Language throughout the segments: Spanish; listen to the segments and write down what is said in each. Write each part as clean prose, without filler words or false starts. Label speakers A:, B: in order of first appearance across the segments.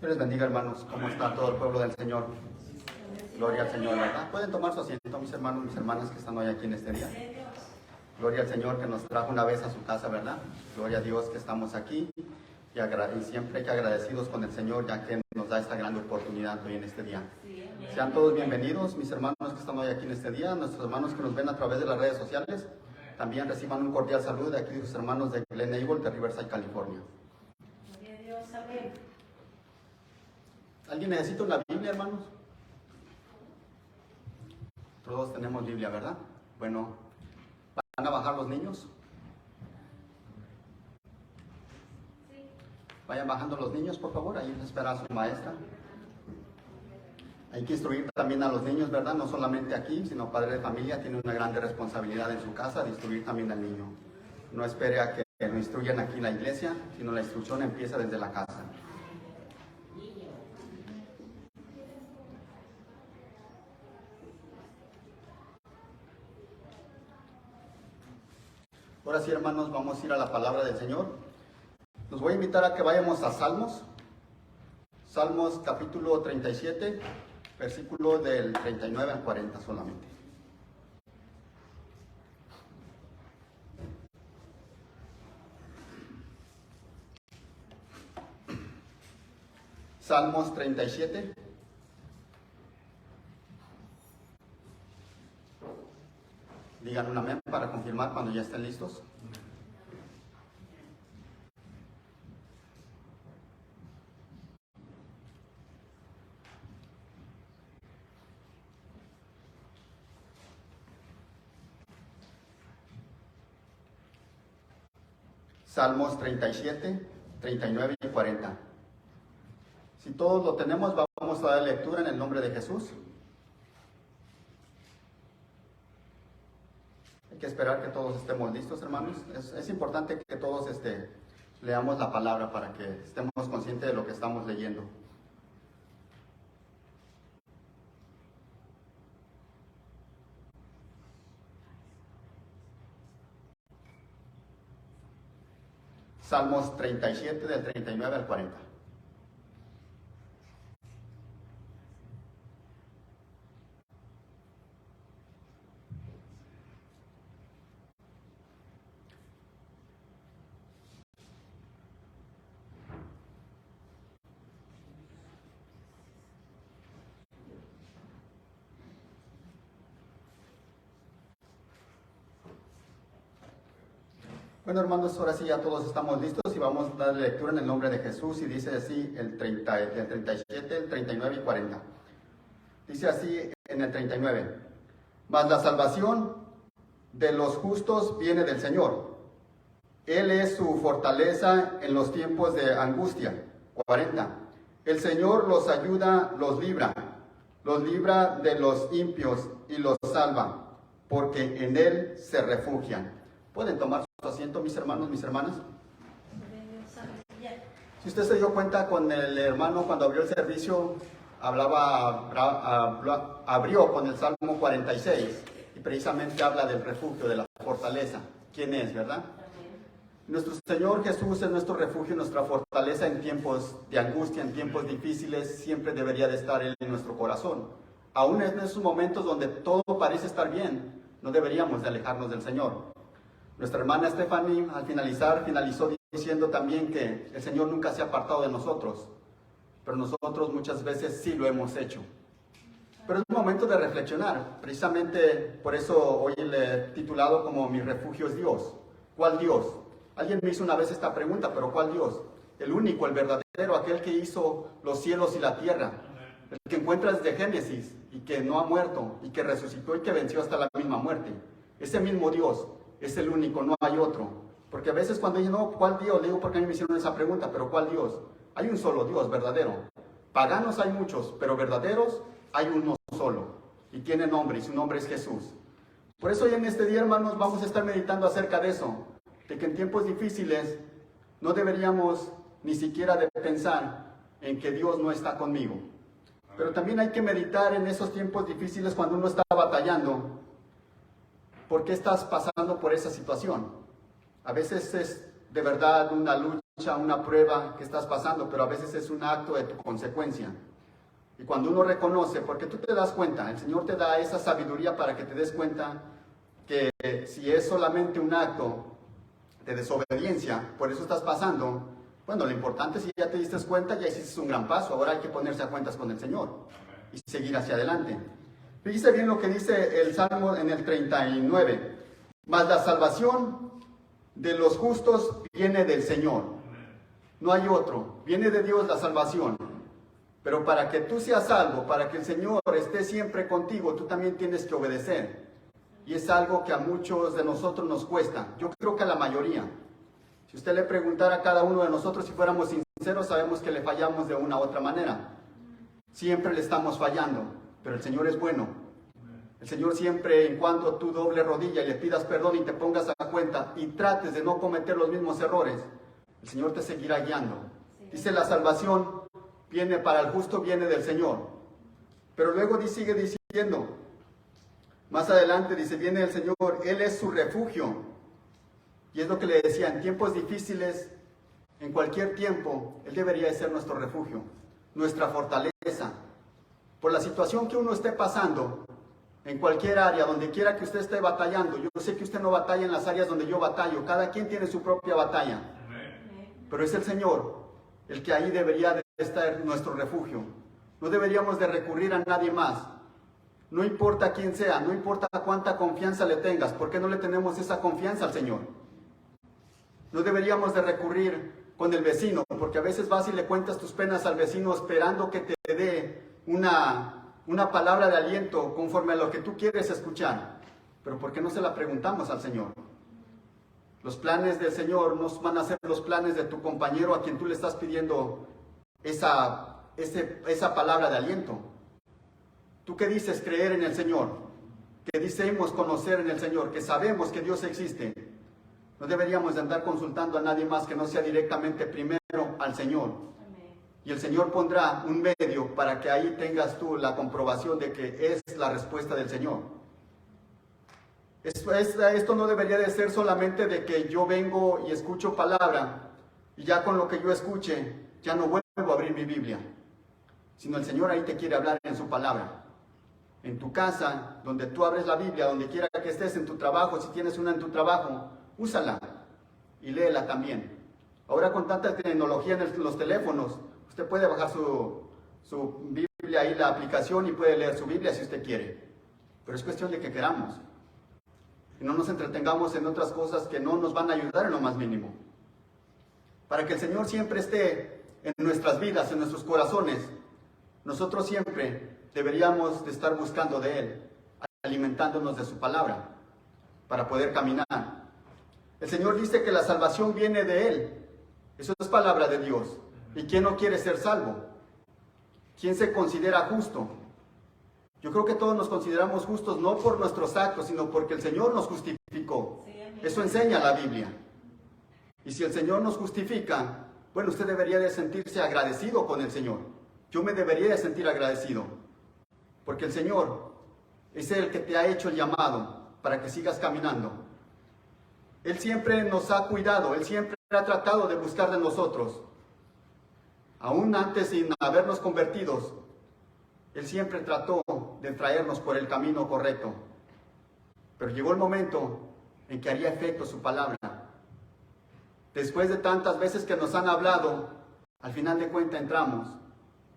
A: Dios les bendiga, hermanos. ¿Cómo está todo el pueblo del Señor? Gloria al Señor, ¿verdad? Pueden tomar su asiento, mis hermanos, mis hermanas que están hoy aquí en este día. Gloria al Señor que nos trajo una vez a su casa, ¿verdad? Gloria a Dios que estamos aquí y siempre hay que agradecidos con el Señor, ya que nos da esta gran oportunidad hoy en este día. Sean todos bienvenidos, mis hermanos que están hoy aquí en este día, nuestros hermanos que nos ven a través de las redes sociales. También reciban un cordial saludo de aquí de sus hermanos de Glen Able, de Riverside, California.
B: Gloria a Dios, amén.
A: ¿Alguien necesita una Biblia, hermanos? Todos tenemos Biblia, ¿verdad? Bueno, ¿van a bajar los niños?
B: Sí.
A: Vayan bajando los niños, por favor, ahí les espera su maestra. Hay que instruir también a los niños, ¿verdad? No solamente aquí, sino padre de familia tiene una grande responsabilidad en su casa de instruir también al niño. No espere a que lo instruyan aquí en la iglesia, sino la instrucción empieza desde la casa. Ahora sí, hermanos, vamos a ir a la palabra del Señor. Los voy a invitar a que vayamos a Salmos. Salmos capítulo 37, versículo del 39 al 40 solamente. Salmos 37. Digan un amén para confirmar cuando ya estén listos. Salmos 37, 39 y 40. Si todos lo tenemos, vamos a dar lectura en el nombre de Jesús. Hay que esperar que todos estemos listos, hermanos. Es importante que todos leamos la palabra para que estemos conscientes de lo que estamos leyendo. Salmos 37 del 39 al 40. Bueno, hermanos, ahora sí ya todos estamos listos y vamos a dar lectura en el nombre de Jesús y dice así el 37, el 39 y 40. Dice así en el 39. Mas la salvación de los justos viene del Señor. Él es su fortaleza en los tiempos de angustia. 40. El Señor los ayuda, los libra de los impios y los salva, porque en Él se refugian. ¿Pueden tomar su asiento, mis hermanos, mis hermanas? Si usted se dio cuenta con el hermano cuando abrió el servicio, abrió con el Salmo 46 y precisamente habla del refugio, de la fortaleza. ¿Quién es, verdad? Nuestro Señor Jesús es nuestro refugio, nuestra fortaleza en tiempos de angustia, en tiempos difíciles, siempre debería de estar Él en nuestro corazón. Aún en esos momentos donde todo parece estar bien, no deberíamos de alejarnos del Señor. Nuestra hermana Stephanie al finalizó diciendo también que el Señor nunca se ha apartado de nosotros, pero nosotros muchas veces sí lo hemos hecho. Pero es un momento de reflexionar, precisamente por eso hoy le he titulado como Mi refugio es Dios. ¿Cuál Dios? Alguien me hizo una vez esta pregunta, pero ¿cuál Dios? El único, el verdadero, aquel que hizo los cielos y la tierra, el que encuentras desde Génesis y que no ha muerto y que resucitó y que venció hasta la misma muerte. Ese mismo Dios es el único, no hay otro. Porque a veces cuando dicen, no, ¿cuál Dios? Le digo, porque a mí me hicieron esa pregunta, pero ¿cuál Dios? Hay un solo Dios, verdadero. Paganos hay muchos, pero verdaderos hay uno solo. Y tiene nombre, y su nombre es Jesús. Por eso hoy en este día, hermanos, vamos a estar meditando acerca de eso. De que en tiempos difíciles no deberíamos ni siquiera de pensar en que Dios no está conmigo. Pero también hay que meditar en esos tiempos difíciles cuando uno está batallando. ¿Por qué estás pasando por esa situación? A veces es de verdad una lucha lucha, una prueba que estás pasando, pero a veces es un acto de tu consecuencia. Y cuando uno reconoce, porque tú te das cuenta, el Señor te da esa sabiduría para que te des cuenta que si es solamente un acto de desobediencia, por eso estás pasando, bueno, lo importante es si ya te diste cuenta, ya hiciste un gran paso, ahora hay que ponerse a cuentas con el Señor y seguir hacia adelante. Fíjese bien lo que dice el Salmo en el 39. Mas la salvación de los justos viene del Señor. No hay otro. Viene de Dios la salvación. Pero para que tú seas salvo, para que el Señor esté siempre contigo, tú también tienes que obedecer. Y es algo que a muchos de nosotros nos cuesta. Yo creo que a la mayoría. Si usted le preguntara a cada uno de nosotros, si fuéramos sinceros, sabemos que le fallamos de una u otra manera. Siempre le estamos fallando, pero el Señor es bueno. El Señor siempre, en cuanto tú doble rodilla y le pidas perdón y te pongas a cuenta y trates de no cometer los mismos errores, el Señor te seguirá guiando. Dice, la salvación viene para el justo, viene del Señor. Pero luego sigue diciendo, más adelante dice, viene del Señor, Él es su refugio. Y es lo que le decía, en tiempos difíciles, en cualquier tiempo, Él debería de ser nuestro refugio, nuestra fortaleza. Por la situación que uno esté pasando, en cualquier área, donde quiera que usted esté batallando, yo sé que usted no batalla en las áreas donde yo batallo, cada quien tiene su propia batalla. Pero es el Señor el que ahí debería de estar nuestro refugio. No deberíamos de recurrir a nadie más. No importa quién sea, no importa cuánta confianza le tengas, ¿por qué no le tenemos esa confianza al Señor? No deberíamos de recurrir con el vecino, porque a veces vas y le cuentas tus penas al vecino esperando que te dé una palabra de aliento conforme a lo que tú quieres escuchar. Pero ¿por qué no se la preguntamos al Señor? Los planes del Señor no van a ser los planes de tu compañero a quien tú le estás pidiendo esa palabra de aliento. ¿Tú qué dices creer en el Señor? Que decimos conocer en el Señor, que sabemos que Dios existe. No deberíamos de andar consultando a nadie más que no sea directamente primero al Señor. Y el Señor pondrá un medio para que ahí tengas tú la comprobación de que es la respuesta del Señor. Esto no debería de ser solamente de que yo vengo y escucho palabra y ya con lo que yo escuche ya no vuelvo a abrir mi Biblia, sino el Señor ahí te quiere hablar en su palabra. En tu casa, donde tú abres la Biblia, donde quiera que estés, en tu trabajo, si tienes una en tu trabajo, úsala y léela también. Ahora con tanta tecnología en los teléfonos, usted puede bajar su Biblia ahí, la aplicación, y puede leer su Biblia si usted quiere. Pero es cuestión de que queramos. Y no nos entretengamos en otras cosas que no nos van a ayudar en lo más mínimo. Para que el Señor siempre esté en nuestras vidas, en nuestros corazones, nosotros siempre deberíamos de estar buscando de Él, alimentándonos de su palabra, para poder caminar. El Señor dice que la salvación viene de Él. Eso es palabra de Dios. ¿Y quién no quiere ser salvo? ¿Quién se considera justo? Yo creo que todos nos consideramos justos no por nuestros actos, sino porque el Señor nos justificó. Eso enseña la Biblia. Y si el Señor nos justifica, bueno, usted debería de sentirse agradecido con el Señor. Yo me debería de sentir agradecido. Porque el Señor es el que te ha hecho el llamado para que sigas caminando. Él siempre nos ha cuidado, Él siempre ha tratado de buscar de nosotros. Aún antes sin habernos convertidos, Él siempre trató de traernos por el camino correcto. Pero llegó el momento en que haría efecto su palabra. Después de tantas veces que nos han hablado, al final de cuentas entramos.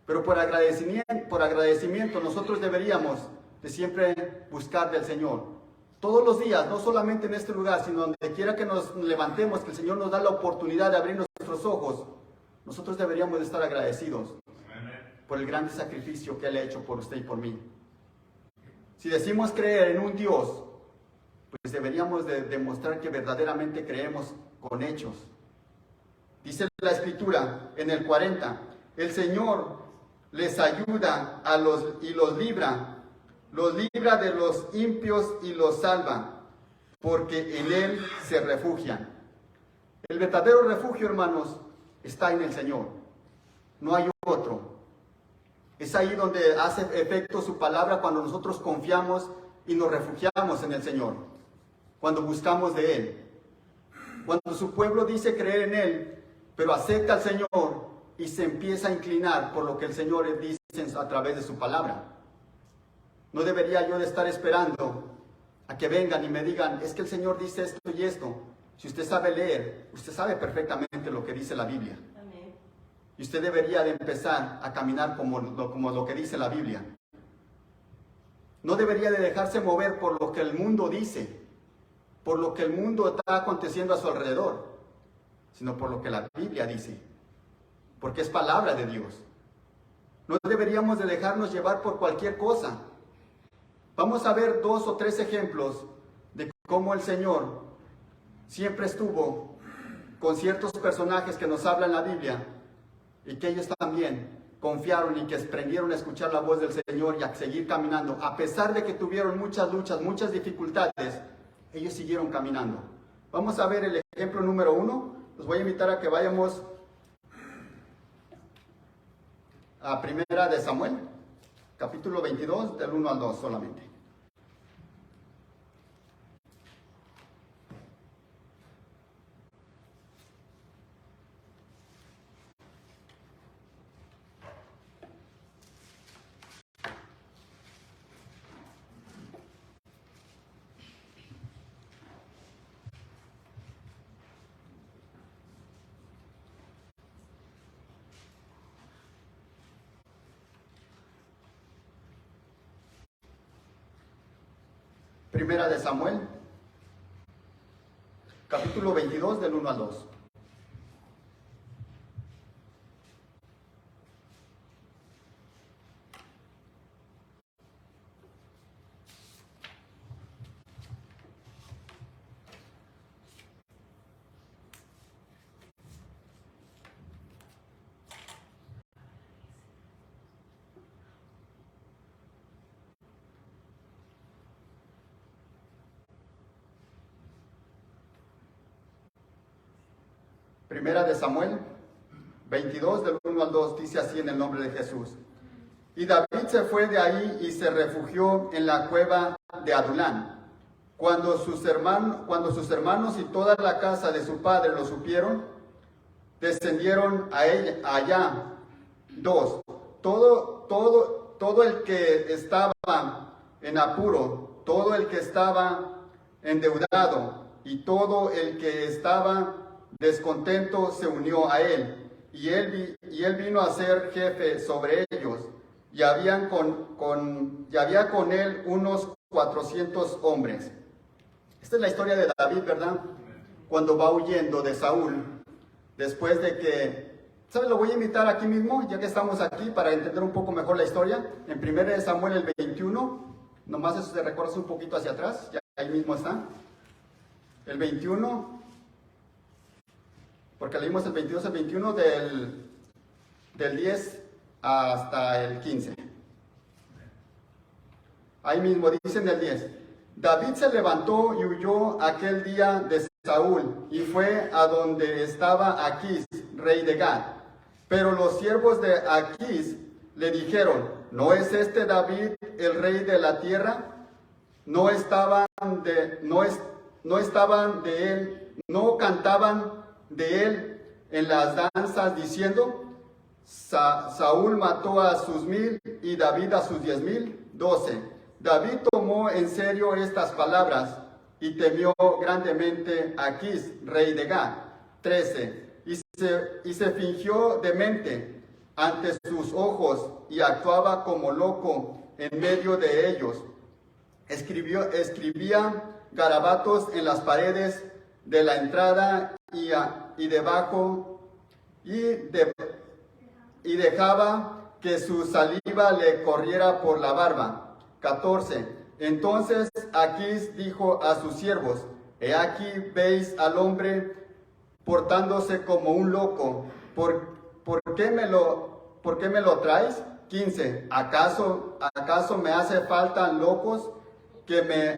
A: Pero por agradecimiento nosotros deberíamos de siempre buscar del Señor. Todos los días, no solamente en este lugar, sino donde quiera que nos levantemos, que el Señor nos da la oportunidad de abrir nuestros ojos, nosotros deberíamos de estar agradecidos por el grande sacrificio que Él ha hecho por usted y por mí. Si decimos creer en un Dios, pues deberíamos de demostrar que verdaderamente creemos con hechos. Dice la Escritura en el 40, el Señor les ayuda y los libra de los impios y los salva, porque en Él se refugian. El verdadero refugio, hermanos, está en el Señor. No hay otro. Es ahí donde hace efecto su palabra cuando nosotros confiamos y nos refugiamos en el Señor. Cuando buscamos de Él. Cuando su pueblo dice creer en Él, pero acepta al Señor y se empieza a inclinar por lo que el Señor le dice a través de su palabra. No debería yo de estar esperando a que vengan y me digan, es que el Señor dice esto y esto. Si usted sabe leer, usted sabe perfectamente lo que dice la Biblia.
B: Amén.
A: Y usted debería de empezar a caminar como lo que dice la Biblia. No debería de dejarse mover por lo que el mundo dice, por lo que el mundo está aconteciendo a su alrededor, sino por lo que la Biblia dice, porque es palabra de Dios. No deberíamos de dejarnos llevar por cualquier cosa. Vamos a ver 2 o 3 ejemplos de cómo el Señor siempre estuvo con ciertos personajes que nos hablan la Biblia y que ellos también confiaron y que aprendieron a escuchar la voz del Señor y a seguir caminando. A pesar de que tuvieron muchas luchas, muchas dificultades, ellos siguieron caminando. Vamos a ver el ejemplo número 1. Los voy a invitar a que vayamos a Primera de Samuel, capítulo 22, del 1 al 2 solamente. Primera de Samuel, capítulo 22, del 1 al 2. Primera de Samuel 22, del 1 al 2, dice así en el nombre de Jesús. Y David se fue de ahí y se refugió en la cueva de Adulán. Cuando sus hermanos y toda la casa de su padre lo supieron, descendieron a ella, allá. 2. Todo el que estaba en apuro, todo el que estaba endeudado y todo el que estaba descontento se unió a él, y él vino a ser jefe sobre ellos, y había con él unos 400 hombres. Esta es la historia de David, ¿verdad? Cuando va huyendo de Saúl, después de que, ¿sabes? Lo voy a invitar aquí mismo, ya que estamos aquí, para entender un poco mejor la historia, en 1 Samuel el 21, nomás eso se recorre un poquito hacia atrás, ya ahí mismo está, el 21, porque leímos el 22 al 21 del 10 hasta el 15. Ahí mismo dice en el 10. David se levantó y huyó aquel día de Saúl y fue a donde estaba Aquís, rey de Gad. Pero los siervos de Aquís le dijeron, ¿no es este David el rey de la tierra? No cantaban de él en las danzas diciendo, Saúl mató a sus 1000 y David a sus 10,000. 12. David tomó en serio estas palabras y temió grandemente a Aquís, rey de Gad. 13. Y se fingió demente ante sus ojos y actuaba como loco en medio de ellos. Escribía garabatos en las paredes de la entrada y debajo y dejaba que su saliva le corriera por la barba. 14. Entonces Aquís dijo a sus siervos, he aquí veis al hombre portándose como un loco, ¿por qué me lo traes? 15. ¿Acaso me hace falta locos que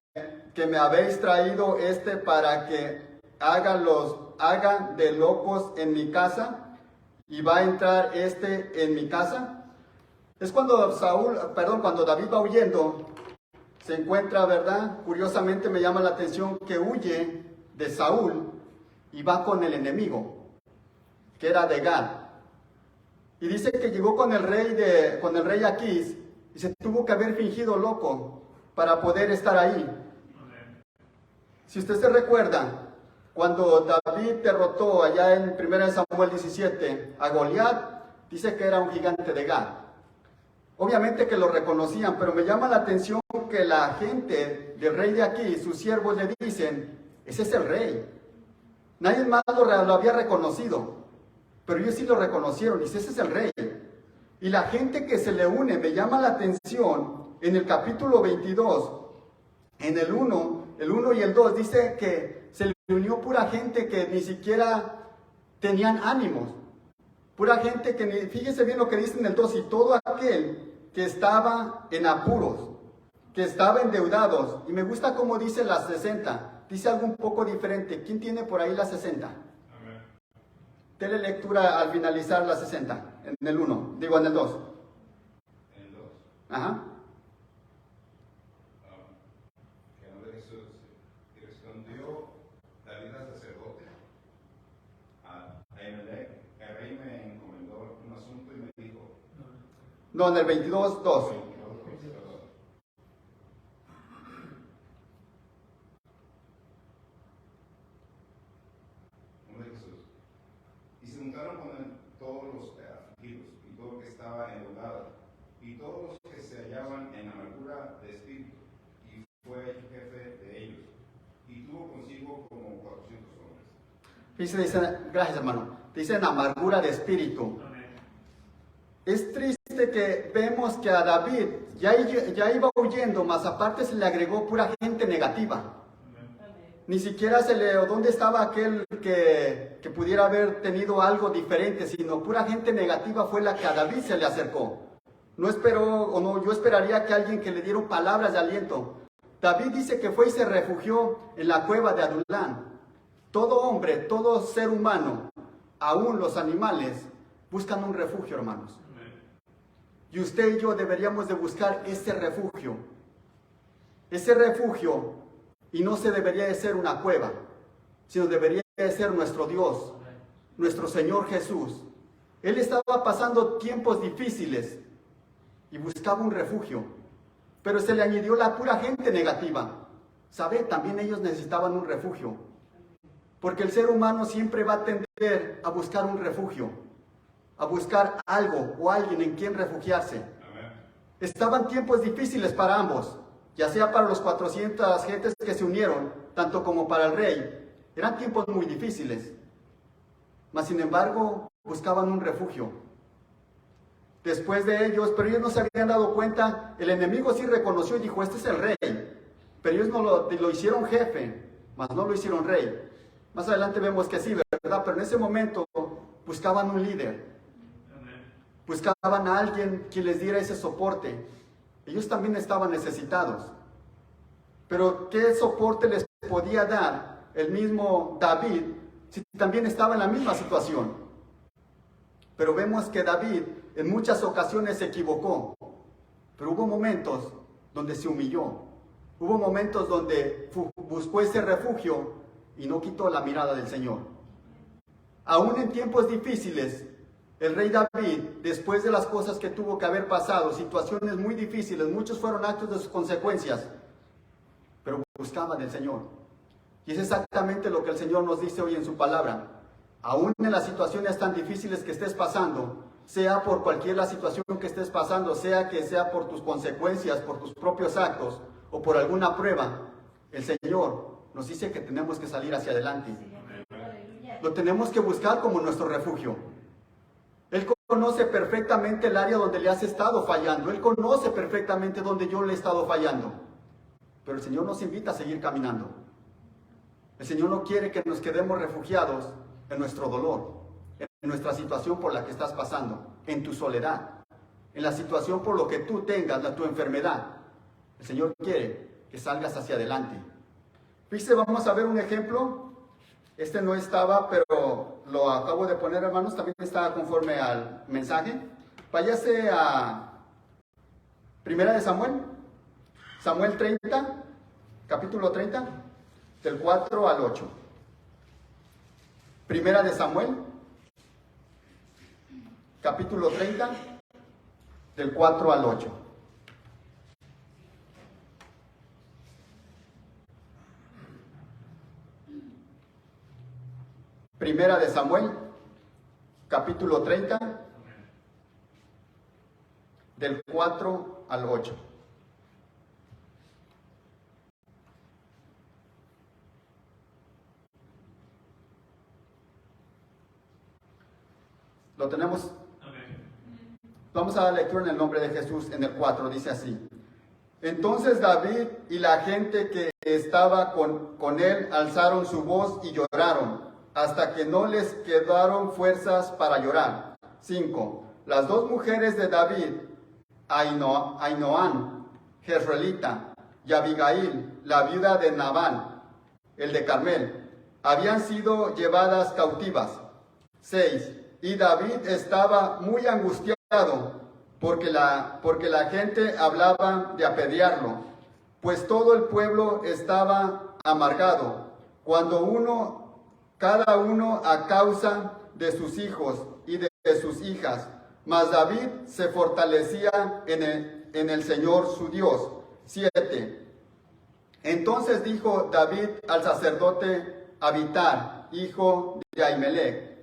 A: me habéis traído para que haga de locos en mi casa? ¿Y va a entrar en mi casa? Es cuando David va huyendo, se encuentra, ¿verdad? Curiosamente me llama la atención que huye de Saúl y va con el enemigo. que era de Gad. Y dice que llegó con el rey Aquís y se tuvo que haber fingido loco para poder estar ahí. Si usted se recuerda, cuando David derrotó allá en 1 Samuel 17 a Goliat, dice que era un gigante de Gad. Obviamente que lo reconocían, pero me llama la atención que la gente del rey de aquí, sus siervos le dicen, ese es el rey. Nadie más lo había reconocido, pero ellos sí lo reconocieron, dice, ese es el rey. Y la gente que se le une, me llama la atención, en el capítulo 22, en el 1 y el 2, dice que se le unió pura gente que ni siquiera tenían ánimos. Pura gente que, fíjese bien lo que dice en el 2, y todo aquel que estaba en apuros, que estaba endeudados, y me gusta cómo dice la 60, dice algo un poco diferente. ¿Quién tiene por ahí la 60? Amén. Dele lectura al finalizar la 60, en el 1, digo en el 2.
C: En el 2.
A: Ajá.
C: En nombre de Jesús, y respondió David al sacerdote, a Ahimelech, el rey me encomendó un asunto y me dijo.
A: No, en el 22, 2.
C: Y se juntaron con él todos los afligidos y todo el que estaba endeudado y todos los que se hallaban en amargura de espíritu, y fue jefe de ellos, y tuvo consigo como 400 hombres.
A: Dice, gracias hermano, dicen amargura de espíritu. Es triste que vemos que a David ya iba huyendo, más aparte se le agregó pura gente negativa. Ni siquiera ¿dónde estaba aquel que pudiera haber tenido algo diferente? Sino pura gente negativa fue la que a David se le acercó. Yo esperaría que alguien que le diera palabras de aliento. David dice que fue y se refugió en la cueva de Adulán. Todo hombre, todo ser humano, aún los animales, buscan un refugio, hermanos. Y usted y yo deberíamos de buscar ese refugio. Ese refugio. Y no se debería de ser una cueva, sino debería de ser nuestro Dios, nuestro Señor Jesús. Él estaba pasando tiempos difíciles y buscaba un refugio, pero se le añadió la pura gente negativa. ¿Sabe? También ellos necesitaban un refugio, porque el ser humano siempre va a tender a buscar un refugio, a buscar algo o alguien en quien refugiarse. Estaban tiempos difíciles para ambos. Ya sea para los 400 gentes que se unieron, tanto como para el rey. Eran tiempos muy difíciles. Mas sin embargo, buscaban un refugio. Después de ellos, pero ellos no se habían dado cuenta, el enemigo sí reconoció y dijo, este es el rey. Pero ellos no lo hicieron jefe, mas no lo hicieron rey. Más adelante vemos que sí, ¿verdad? Pero en ese momento buscaban un líder. Buscaban a alguien que les diera ese soporte. Ellos también estaban necesitados. Pero ¿qué soporte les podía dar el mismo David si también estaba en la misma situación? Pero vemos que David en muchas ocasiones se equivocó. Pero hubo momentos donde se humilló. Hubo momentos donde buscó ese refugio y no quitó la mirada del Señor. Aún en tiempos difíciles, el rey David, después de las cosas que tuvo que haber pasado, situaciones muy difíciles, muchos fueron actos de sus consecuencias, pero buscaba del Señor. Y es exactamente lo que el Señor nos dice hoy en su palabra. Aún en las situaciones tan difíciles que estés pasando, sea por cualquier la situación que estés pasando, sea que sea por tus consecuencias, por tus propios actos o por alguna prueba, el Señor nos dice que tenemos que salir hacia adelante. Lo tenemos que buscar como nuestro refugio. Él conoce perfectamente el área donde le has estado fallando. Él conoce perfectamente donde yo le he estado fallando. Pero el Señor nos invita a seguir caminando. El Señor no quiere que nos quedemos refugiados en nuestro dolor, en nuestra situación por la que estás pasando, en tu soledad, en la situación por lo que tú tengas, tu enfermedad. El Señor quiere que salgas hacia adelante. Fíjese, vamos a ver un ejemplo. Este no estaba, pero lo acabo de poner, hermanos, también está conforme al mensaje. Váyase a Primera de Samuel, Samuel 30, capítulo 30, del 4 al 8. Primera de Samuel, capítulo 30, del 4 al 8. Primera de Samuel, capítulo 30, del 4 al 8. ¿Lo tenemos? Vamos a dar lectura en el nombre de Jesús. En el 4 dice así: Entonces David y la gente que estaba con él alzaron su voz y lloraron, hasta que no les quedaron fuerzas para llorar. 5. Las dos mujeres de David, Ainoam, Jezreelita, y Abigail, la viuda de Nabal, el de Carmel, habían sido llevadas cautivas. 6. Y David estaba muy angustiado porque la gente hablaba de apedrearlo, pues todo el pueblo estaba amargado, cada uno a causa de sus hijos y de sus hijas. Mas David se fortalecía en el Señor su Dios. 7. Entonces dijo David al sacerdote Abiatar, hijo de Ahimelech: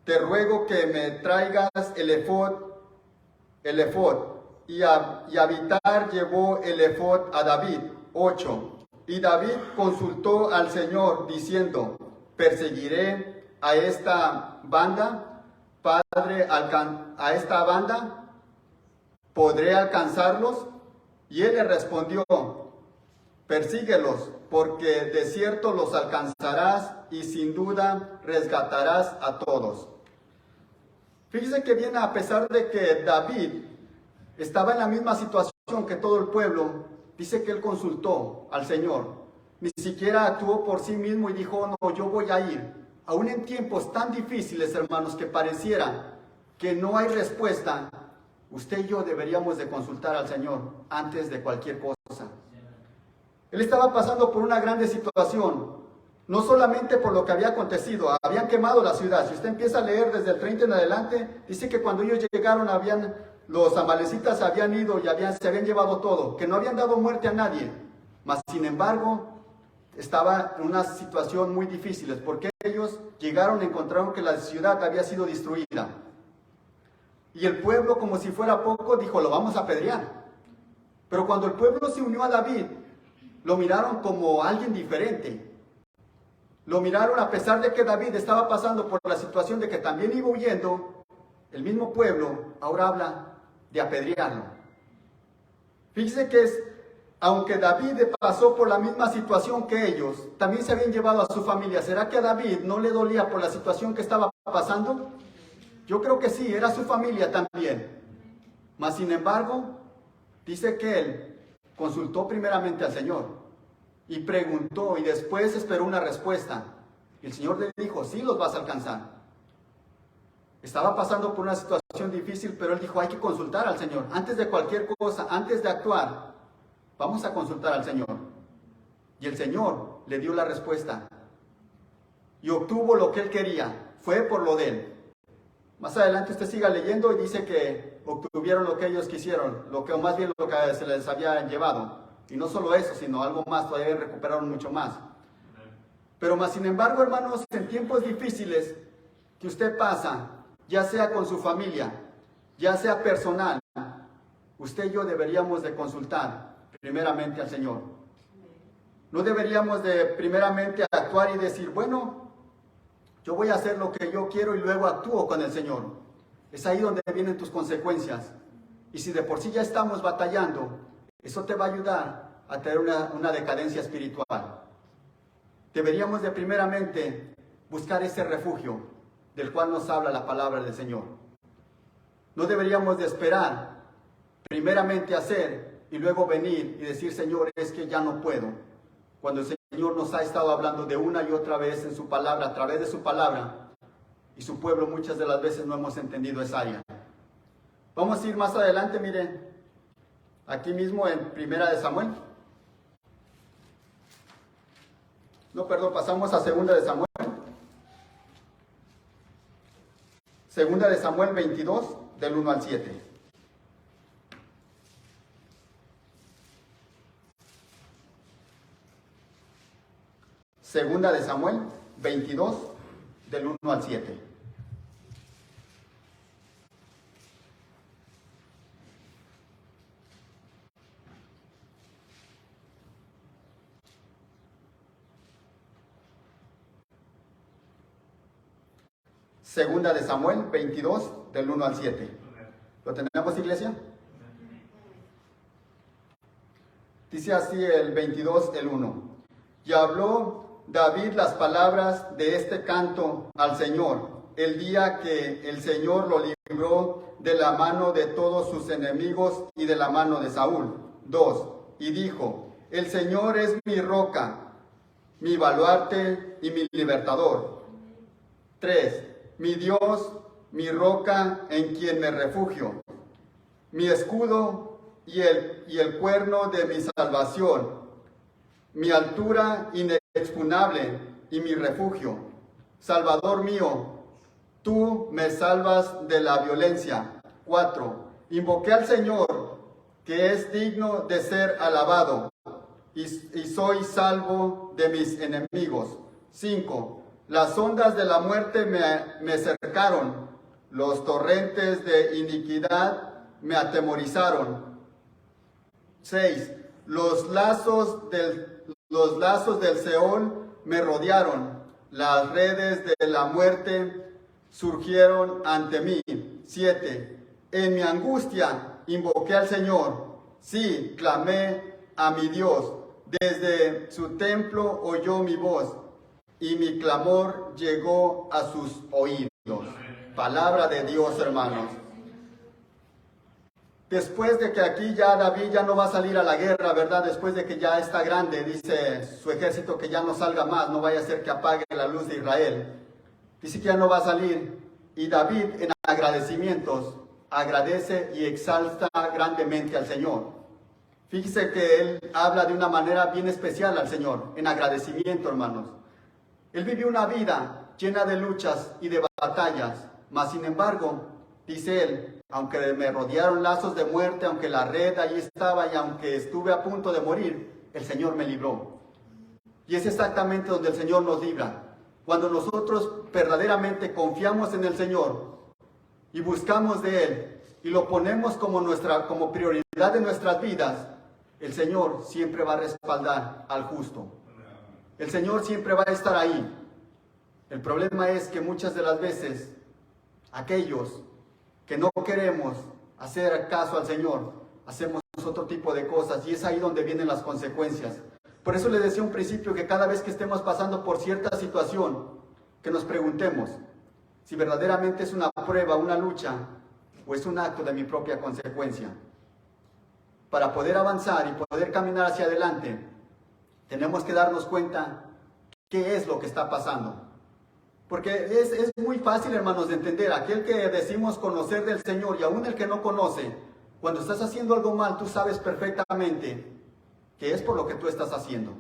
A: Te ruego que me traigas el efod. Y Abiatar llevó el efod a David. 8. Y David consultó al Señor diciendo: ¿Perseguiré a esta banda? Padre, a esta banda, ¿podré alcanzarlos? Y él le respondió: Persíguelos, porque de cierto los alcanzarás y sin duda resgatarás a todos. Fíjese que bien, a pesar de que David estaba en la misma situación que todo el pueblo, dice que él consultó al Señor. Ni siquiera actuó por sí mismo y dijo: no, yo voy a ir. Aún en tiempos tan difíciles, hermanos, que pareciera que no hay respuesta, usted y yo deberíamos de consultar al Señor antes de cualquier cosa. Él estaba pasando por una grande situación, no solamente por lo que había acontecido, habían quemado la ciudad. Si usted empieza a leer desde el 30 en adelante, dice que cuando ellos llegaron, los amalecitas habían ido y se habían llevado todo, que no habían dado muerte a nadie. Mas, sin embargo, estaba en una situación muy difícil, porque ellos llegaron y encontraron que la ciudad había sido destruida. Y el pueblo, como si fuera poco, dijo: lo vamos a apedrear. Pero cuando el pueblo se unió a David, lo miraron como alguien diferente. Lo miraron, a pesar de que David estaba pasando por la situación de que también iba huyendo, el mismo pueblo ahora habla de apedrearlo. Fíjese que aunque David pasó por la misma situación que ellos, también se habían llevado a su familia. ¿Será que a David no le dolía por la situación que estaba pasando? Yo creo que sí, era su familia también. Mas, sin embargo, dice que él consultó primeramente al Señor y preguntó, y después esperó una respuesta. Y el Señor le dijo: sí, los vas a alcanzar. Estaba pasando por una situación difícil, pero él dijo: hay que consultar al Señor. Antes de cualquier cosa, antes de actuar, vamos a consultar al Señor. Y el Señor le dio la respuesta y obtuvo lo que él quería. Fue por lo de él. Más adelante usted siga leyendo y dice que obtuvieron lo que ellos quisieron, más bien lo que se les había llevado. Y no solo eso, sino algo más, todavía recuperaron mucho más. Pero más, sin embargo, hermanos, en tiempos difíciles que usted pasa, ya sea con su familia, ya sea personal, usted y yo deberíamos de consultar primeramente al Señor. No deberíamos de primeramente actuar y decir: bueno, yo voy a hacer lo que yo quiero y luego actúo con el Señor. Es ahí donde vienen tus consecuencias. Y si de por sí ya estamos batallando, eso te va a ayudar a tener una decadencia espiritual. Deberíamos de primeramente buscar ese refugio del cual nos habla la palabra del Señor. No deberíamos de esperar primeramente hacer y luego venir y decir: Señor, es que ya no puedo. Cuando el Señor nos ha estado hablando de una y otra vez en su palabra, a través de su palabra, y su pueblo muchas de las veces no hemos entendido esa área. Vamos a ir más adelante, miren, aquí mismo en Primera de Samuel. Pasamos a Segunda de Samuel. Segunda de Samuel 22, del 1 al 7. Segunda de Samuel 22, del 1 al 7. Segunda de Samuel 22, del 1 al 7. ¿Lo tenemos, iglesia? Dice así el 22, el 1. Y habló David las palabras de este canto al Señor, el día que el Señor lo libró de la mano de todos sus enemigos y de la mano de Saúl. 2. Y dijo, el Señor es mi roca, mi baluarte y mi libertador. 3. Mi Dios, mi roca en quien me refugio, mi escudo y el cuerno de mi salvación, mi altura inexpugnable y mi refugio. Salvador mío, tú me salvas de la violencia. 4. Invoqué al Señor, que es digno de ser alabado, y soy salvo de mis enemigos. 5. Las ondas de la muerte me cercaron, los torrentes de iniquidad me atemorizaron. 6. Los lazos del Seol me rodearon, las redes de la muerte surgieron ante mí. 7. En mi angustia invoqué al Señor, sí, clamé a mi Dios. Desde su templo oyó mi voz, y mi clamor llegó a sus oídos. Palabra de Dios, hermanos. Después de que aquí ya David ya no va a salir a la guerra, ¿verdad? Después de que ya está grande, dice su ejército que ya no salga más, no vaya a ser que apague la luz de Israel. Dice que ya no va a salir. Y David, en agradecimientos, agradece y exalta grandemente al Señor. Fíjese que él habla de una manera bien especial al Señor, en agradecimiento, hermanos. Él vivió una vida llena de luchas y de batallas, mas sin embargo, dice él, aunque me rodearon lazos de muerte, aunque la red allí estaba y aunque estuve a punto de morir, el Señor me libró. Y es exactamente donde el Señor nos libra. Cuando nosotros verdaderamente confiamos en el Señor y buscamos de Él y lo ponemos como prioridad de nuestras vidas, el Señor siempre va a respaldar al justo. El Señor siempre va a estar ahí. El problema es que muchas de las veces aquellos que no queremos hacer caso al Señor, hacemos otro tipo de cosas y es ahí donde vienen las consecuencias. Por eso les decía un principio que cada vez que estemos pasando por cierta situación, que nos preguntemos si verdaderamente es una prueba, una lucha o es un acto de mi propia consecuencia. Para poder avanzar y poder caminar hacia adelante, tenemos que darnos cuenta qué es lo que está pasando. Porque es muy fácil, hermanos, de entender. Aquel que decimos conocer del Señor y aún el que no conoce, cuando estás haciendo algo mal, tú sabes perfectamente que es por lo que tú estás haciendo.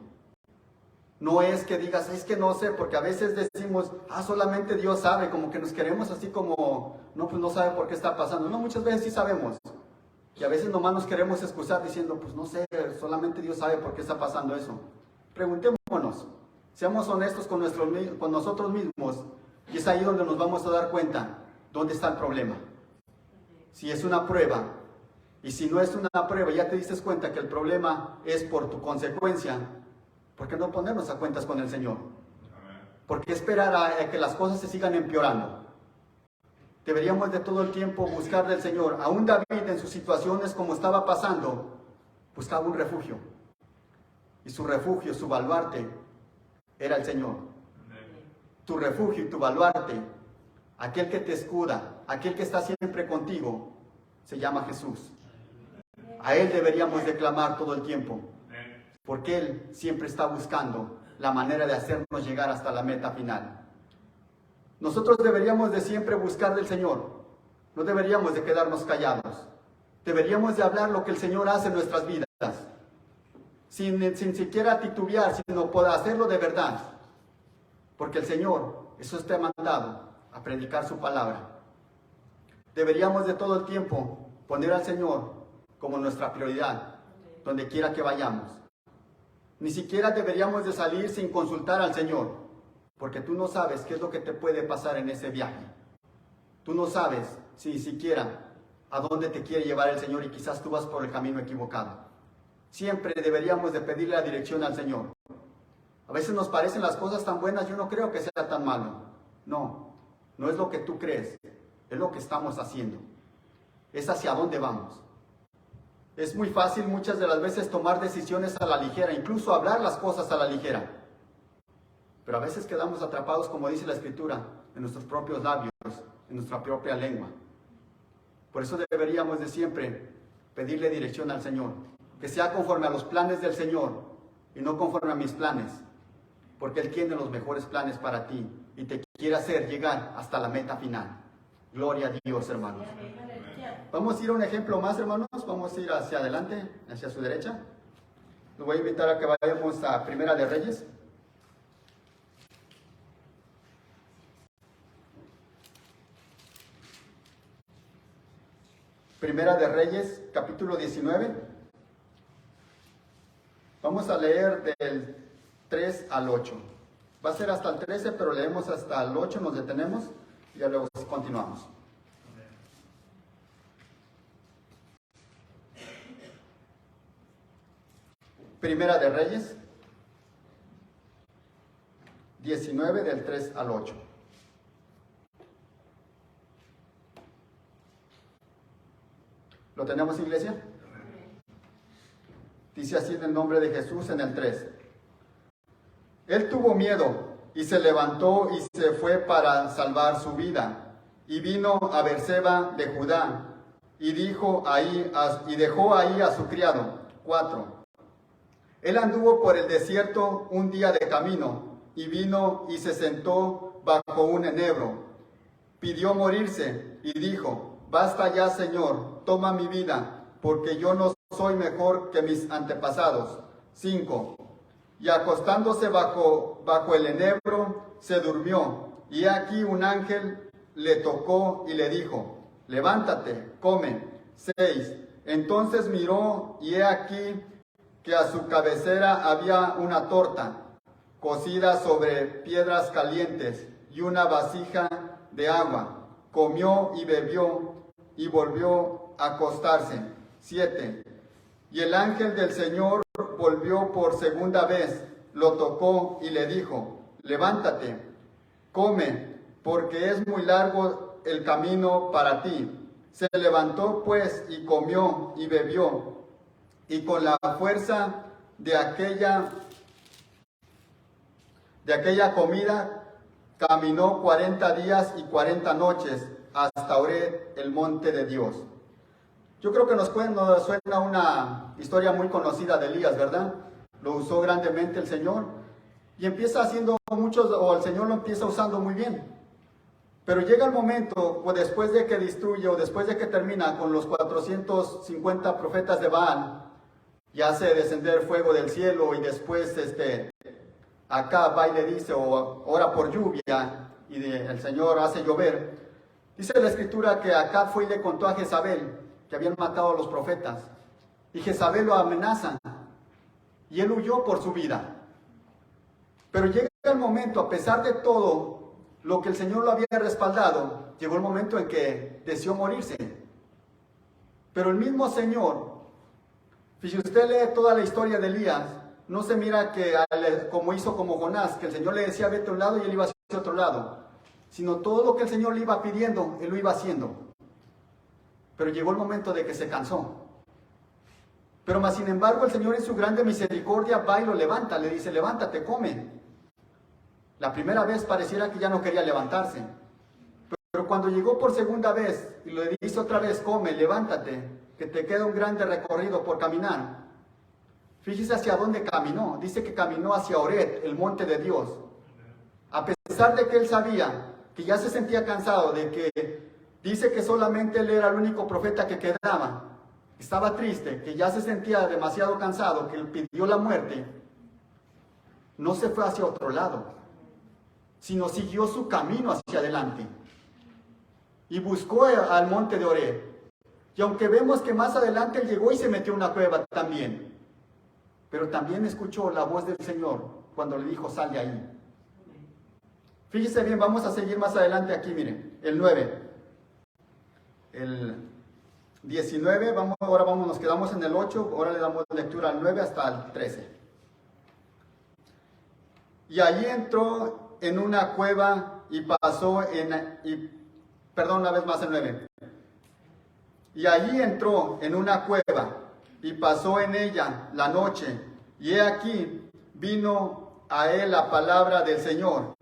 A: No es que digas, es que no sé, porque a veces decimos, solamente Dios sabe, como que nos queremos así como, no, pues no sabe por qué está pasando. No, muchas veces sí sabemos. Y a veces nomás nos queremos excusar diciendo, pues no sé, solamente Dios sabe por qué está pasando eso. Preguntémonos, seamos honestos con nosotros mismos, y es ahí donde nos vamos a dar cuenta dónde está el problema. Si es una prueba, y si no es una prueba, ya te diste cuenta que el problema es por tu consecuencia, ¿por qué no ponernos a cuentas con el Señor? ¿Por qué esperar a que las cosas se sigan empeorando? Deberíamos de todo el tiempo buscar del Señor. Aún David en sus situaciones como estaba pasando, buscaba un refugio. Y su refugio, su baluarte, era el Señor. Tu refugio y tu baluarte, aquel que te escuda, aquel que está siempre contigo, se llama Jesús. A Él deberíamos de clamar todo el tiempo, porque Él siempre está buscando la manera de hacernos llegar hasta la meta final. Nosotros deberíamos de siempre buscar del Señor, no deberíamos de quedarnos callados, deberíamos de hablar lo que el Señor hace en nuestras vidas, sin siquiera titubear, sino poder hacerlo de verdad, porque el Señor, eso te ha mandado a predicar su palabra, deberíamos de todo el tiempo poner al Señor como nuestra prioridad, donde quiera que vayamos. Ni siquiera deberíamos de salir sin consultar al Señor, porque tú no sabes qué es lo que te puede pasar en ese viaje. Tú no sabes si siquiera a dónde te quiere llevar el Señor y quizás tú vas por el camino equivocado. Siempre deberíamos de pedirle la dirección al Señor. A veces nos parecen las cosas tan buenas, yo no creo que sea tan malo. No, no es lo que tú crees, es lo que estamos haciendo. Es hacia dónde vamos. Es muy fácil muchas de las veces tomar decisiones a la ligera, incluso hablar las cosas a la ligera. Pero a veces quedamos atrapados, como dice la Escritura, en nuestros propios labios, en nuestra propia lengua. Por eso deberíamos de siempre pedirle dirección al Señor, que sea conforme a los planes del Señor y no conforme a mis planes, porque Él tiene los mejores planes para ti y te quiere hacer llegar hasta la meta final. Gloria a Dios, hermanos. Vamos a ir a un ejemplo más, hermanos. Vamos a ir hacia adelante, hacia su derecha. Los voy a invitar a que vayamos a Primera de Reyes. Primera de Reyes, capítulo 19. Vamos a leer del 3 al 8. Va a ser hasta el 13, pero leemos hasta el 8, nos detenemos y ya luego continuamos. Primera de Reyes, 19 del 3 al 8. ¿Lo tenemos, iglesia? Dice así en el nombre de Jesús en el 3. Él tuvo miedo y se levantó y se fue para salvar su vida. Y vino a Berseba de Judá y dejó ahí a su criado. 4. Él anduvo por el desierto un día de camino y vino y se sentó bajo un enebro. Pidió morirse y dijo: basta ya, Señor, toma mi vida, porque yo no soy mejor que mis antepasados. 5. Y acostándose bajo el enebro, se durmió. Y aquí un ángel le tocó y le dijo: levántate, come. 6. Entonces miró y he aquí que a su cabecera había una torta cocida sobre piedras calientes y una vasija de agua. Comió y bebió y volvió a acostarse. 7. Y el ángel del Señor volvió por segunda vez, lo tocó y le dijo: levántate, come, porque es muy largo el camino para ti. Se levantó pues y comió y bebió, y con la fuerza de aquella comida caminó 40 días y 40 noches hasta Horeb, el monte de Dios. Yo creo que nos suena una historia muy conocida de Elías, ¿verdad? Lo usó grandemente el Señor y empieza haciendo muchos, o el Señor lo empieza usando muy bien. Pero llega el momento, o después de que destruye, o después de que termina con los 450 profetas de Baal, y hace descender fuego del cielo, y después acá va y le dice, o ora por lluvia, y el Señor hace llover. Dice la Escritura que acá fue y le contó a Jezabel que habían matado a los profetas, y Jezabel lo amenaza, y él huyó por su vida. Pero llega el momento, a pesar de todo lo que el Señor lo había respaldado, llegó el momento en que deseó morirse. Pero el mismo Señor, si usted lee toda la historia de Elías, no se mira que como hizo como Jonás, que el Señor le decía vete a un lado y él iba hacia otro lado, sino todo lo que el Señor le iba pidiendo, él lo iba haciendo. Pero llegó el momento de que se cansó. Pero más sin embargo el Señor en su grande misericordia va y lo levanta, le dice: levántate, come. La primera vez pareciera que ya no quería levantarse, pero cuando llegó por segunda vez y le dice otra vez: come, levántate, que te queda un grande recorrido por caminar. Fíjese hacia dónde caminó. Dice que caminó hacia Horeb, el monte de Dios. A pesar de que él sabía que ya se sentía cansado, de que dice que solamente él era el único profeta que quedaba, estaba triste, que ya se sentía demasiado cansado, que él pidió la muerte, no se fue hacia otro lado, sino siguió su camino hacia adelante. y buscó al monte de Oreb. Y aunque vemos que más adelante él llegó y se metió en una cueva también, pero también escuchó la voz del Señor cuando le dijo, sal de ahí. Fíjese bien, vamos a seguir más adelante aquí, miren, el 9. El 19, ahora nos quedamos en el 8, ahora le damos lectura al 9 hasta el 13. Y allí entró en una cueva y pasó una vez más el 9. Y allí entró en una cueva y pasó en ella la noche. Y he aquí vino a él la palabra del Señor.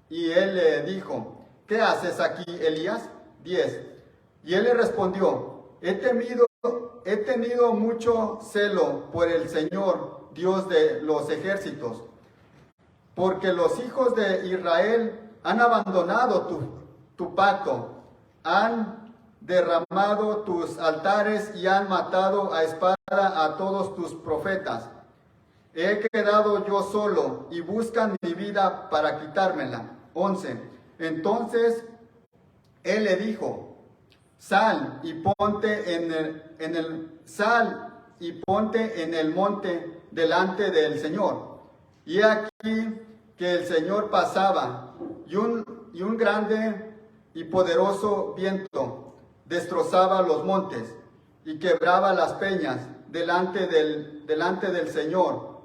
A: Y él le dijo, ¿qué haces aquí, Elías? 10. Y él le respondió, he tenido mucho celo por el Señor, Dios de los ejércitos, porque los hijos de Israel han abandonado tu pacto, han derramado tus altares y han matado a espada a todos tus profetas. He quedado yo solo y buscan mi vida para quitármela. 11. Entonces él le dijo, sal y ponte en el monte delante del Señor. Y aquí que el Señor pasaba, y un grande y poderoso viento destrozaba los montes y quebraba las peñas delante del Señor.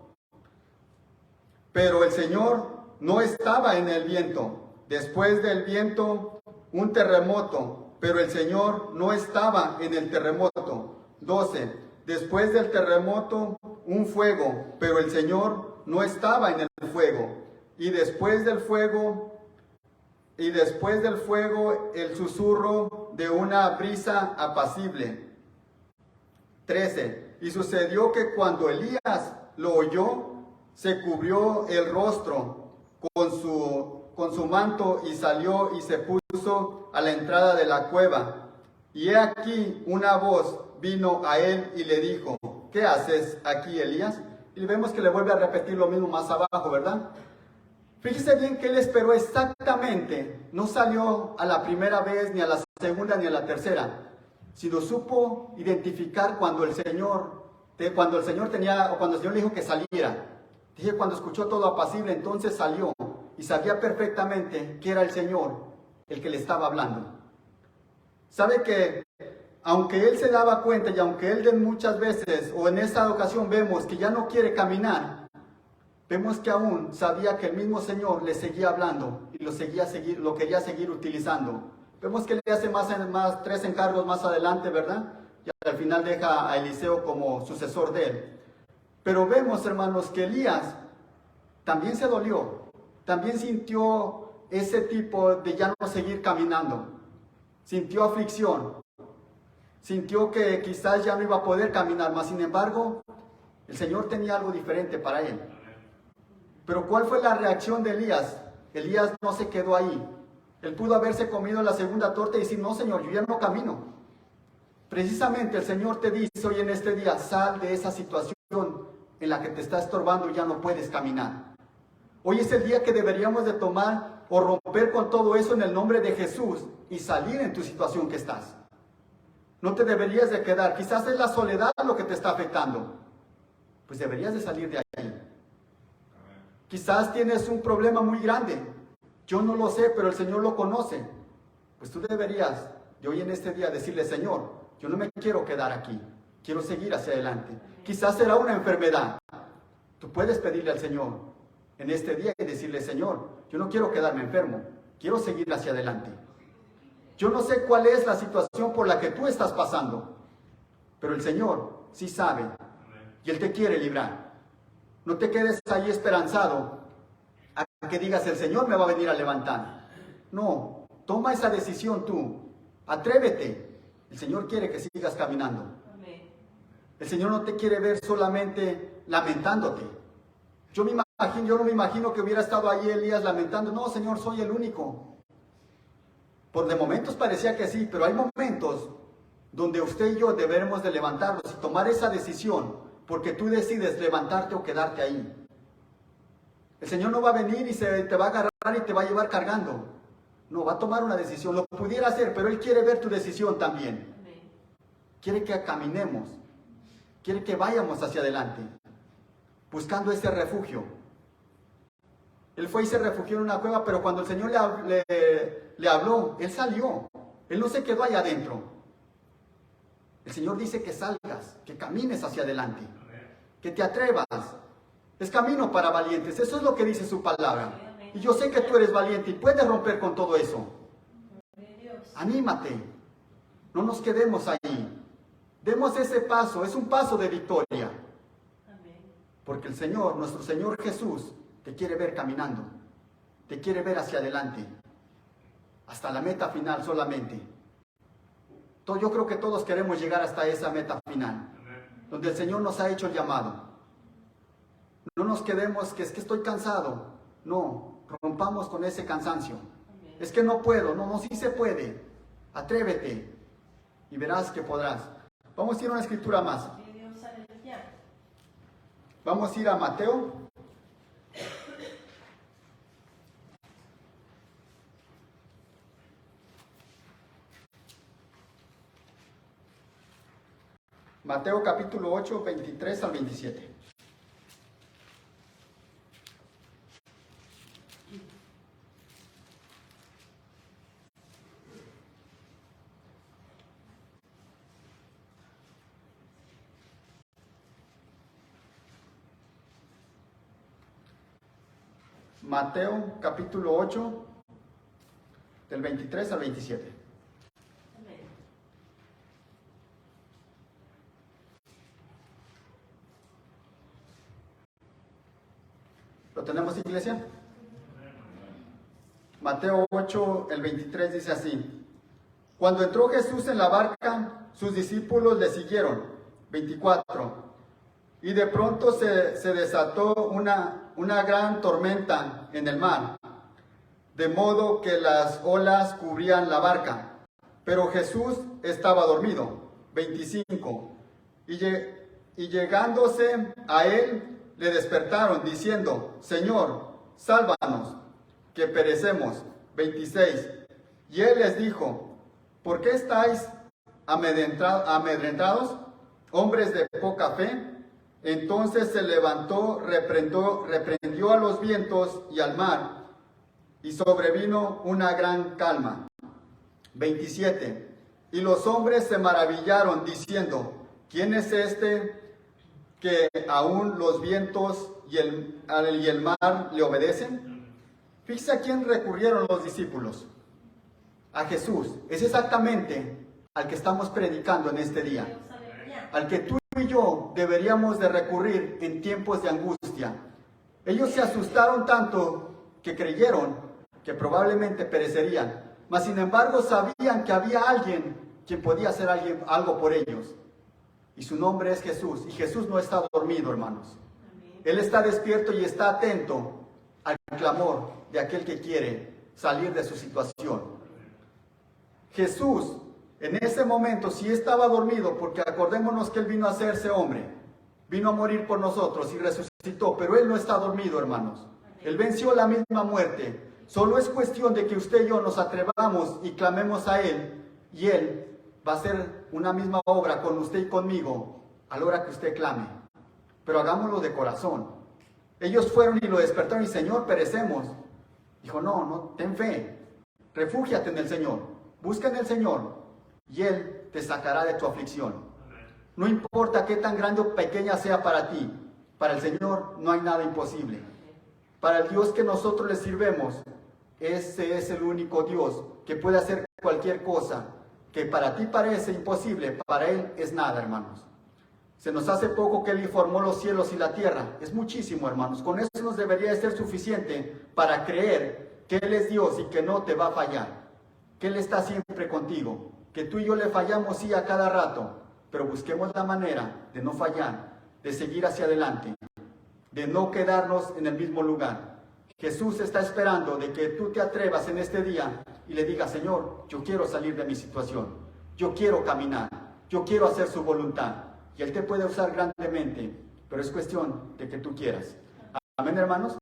A: Pero el Señor no estaba en el viento. Después del viento, un terremoto, pero el Señor no estaba en el terremoto. 12. Después del terremoto, un fuego, pero el Señor no estaba en el fuego. Y después del fuego, el susurro de una brisa apacible. 13. Y sucedió que cuando Elías lo oyó, se cubrió el rostro con su manto y salió y se puso a la entrada de la cueva. Y he aquí una voz vino a él y le dijo, ¿qué haces aquí, Elías? Y vemos que le vuelve a repetir lo mismo más abajo, ¿verdad? Fíjese bien que él esperó exactamente, no salió a la primera vez, ni a la segunda, ni a la tercera, sino supo identificar cuando el Señor le dijo que saliera. Dije, cuando escuchó todo apacible, entonces salió y sabía perfectamente que era el Señor el que le estaba hablando. Sabe que aunque él se daba cuenta y aunque él de muchas veces o en esta ocasión vemos que ya no quiere caminar, vemos que aún sabía que el mismo Señor le seguía hablando y lo quería seguir utilizando. Vemos que le hace más 3 encargos más adelante, ¿verdad? Y al final deja a Eliseo como sucesor de él. Pero vemos, hermanos, que Elías también se dolió, también sintió ese tipo de ya no seguir caminando, sintió aflicción, sintió que quizás ya no iba a poder caminar más. Sin embargo, el Señor tenía algo diferente para él. Pero ¿cuál fue la reacción de Elías? Elías no se quedó ahí. Él pudo haberse comido la segunda torta y decir, no, Señor, yo ya no camino. Precisamente el Señor te dice hoy en este día, sal de esa situación en la que te está estorbando y ya no puedes caminar. Hoy es el día que deberíamos de tomar o romper con todo eso en el nombre de Jesús y salir en tu situación que estás. No te deberías de quedar. Quizás es la soledad lo que te está afectando. Pues deberías de salir de ahí. Quizás tienes un problema muy grande. Yo no lo sé, pero el Señor lo conoce. Pues tú deberías de hoy en este día decirle, Señor, yo no me quiero quedar aquí. Quiero seguir hacia adelante. Quizás será una enfermedad. Tú puedes pedirle al Señor en este día y decirle, Señor, yo no quiero quedarme enfermo. Quiero seguir hacia adelante. Yo no sé cuál es la situación por la que tú estás pasando, pero el Señor sí sabe y Él te quiere librar. No te quedes ahí esperanzado a que digas, el Señor me va a venir a levantar. No, toma esa decisión tú. Atrévete. El Señor quiere que sigas caminando. El Señor no te quiere ver solamente lamentándote. Yo no me imagino que hubiera estado ahí Elías lamentando. No, Señor, soy el único. Por de momentos parecía que sí, pero hay momentos donde usted y yo deberemos de levantarnos y tomar esa decisión, porque tú decides levantarte o quedarte ahí. El Señor no va a venir y te va a agarrar y te va a llevar cargando. No, va a tomar una decisión. Lo pudiera hacer, pero Él quiere ver tu decisión también.
B: Amén.
A: Quiere que caminemos. Quiere que vayamos hacia adelante, buscando ese refugio. Él fue y se refugió en una cueva, pero cuando el Señor le habló, Él salió. Él no se quedó allá adentro. El Señor dice que salgas, que camines hacia adelante, que te atrevas. Es camino para valientes. Eso es lo que dice su palabra. Y yo sé que tú eres valiente y puedes romper con todo eso. Anímate. No nos quedemos ahí. Demos ese paso. Es un paso de victoria. Porque el Señor, nuestro Señor Jesús, te quiere ver caminando. Te quiere ver hacia adelante. Hasta la meta final solamente. Yo creo que todos queremos llegar hasta esa meta final. Donde el Señor nos ha hecho el llamado. No nos quedemos que es que estoy cansado. No, rompamos con ese cansancio. Es que no puedo. No, sí se puede. Atrévete y verás que podrás. Vamos a ir a una escritura más. Vamos a ir a Mateo. Mateo capítulo 8, 23 al 27. Mateo capítulo 8, del 23 al 27. ¿Lo tenemos, iglesia? Mateo 8, el 23 dice así. Cuando entró Jesús en la barca, sus discípulos le siguieron. 24. Y de pronto se desató una gran tormenta en el mar, de modo que las olas cubrían la barca. Pero Jesús estaba dormido. 25. Y llegándose a él, le despertaron diciendo, Señor, sálvanos, que perecemos. 26. Y él les dijo, ¿por qué estáis amedrentados, hombres de poca fe? Entonces se levantó, reprendió a los vientos y al mar, y sobrevino una gran calma. 27. Y los hombres se maravillaron, diciendo, ¿quién es este que aún los vientos y el mar le obedecen? Fíjese a quién recurrieron los discípulos. A Jesús. Es exactamente al que estamos predicando en este día. Al que tú y yo deberíamos de recurrir en tiempos de angustia. Ellos se asustaron tanto que creyeron que probablemente perecerían. Mas sin embargo sabían que había alguien quien podía hacer algo por ellos. Y su nombre es Jesús. Y Jesús no está dormido, hermanos. Él está despierto y está atento al clamor de aquel que quiere salir de su situación. Jesús, en ese momento, sí estaba dormido, porque acordémonos que Él vino a hacerse hombre. Vino a morir por nosotros y resucitó. Pero Él no está dormido, hermanos. Él venció la misma muerte. Solo es cuestión de que usted y yo nos atrevamos y clamemos a Él. Y Él va a hacer una misma obra con usted y conmigo a la hora que usted clame. Pero hagámoslo de corazón. Ellos fueron y lo despertaron y Señor, perecemos. Dijo, no, ten fe. Refúgiate en el Señor. Busca en el Señor y Él te sacará de tu aflicción. No importa qué tan grande o pequeña sea para ti. Para el Señor no hay nada imposible. Para el Dios que nosotros le sirvemos, ese es el único Dios que puede hacer cualquier cosa que para ti parece imposible, para Él es nada, hermanos. Se nos hace poco que Él formó los cielos y la tierra. Es muchísimo, hermanos. Con eso nos debería ser suficiente para creer que Él es Dios y que no te va a fallar. Que Él está siempre contigo. Que tú y yo le fallamos, sí, a cada rato. Pero busquemos la manera de no fallar, de seguir hacia adelante, de no quedarnos en el mismo lugar. Jesús está esperando de que tú te atrevas en este día y le digas, Señor, yo quiero salir de mi situación, yo quiero caminar, yo quiero hacer su voluntad. Y Él te puede usar grandemente, pero es cuestión de que tú quieras. Amén, hermanos.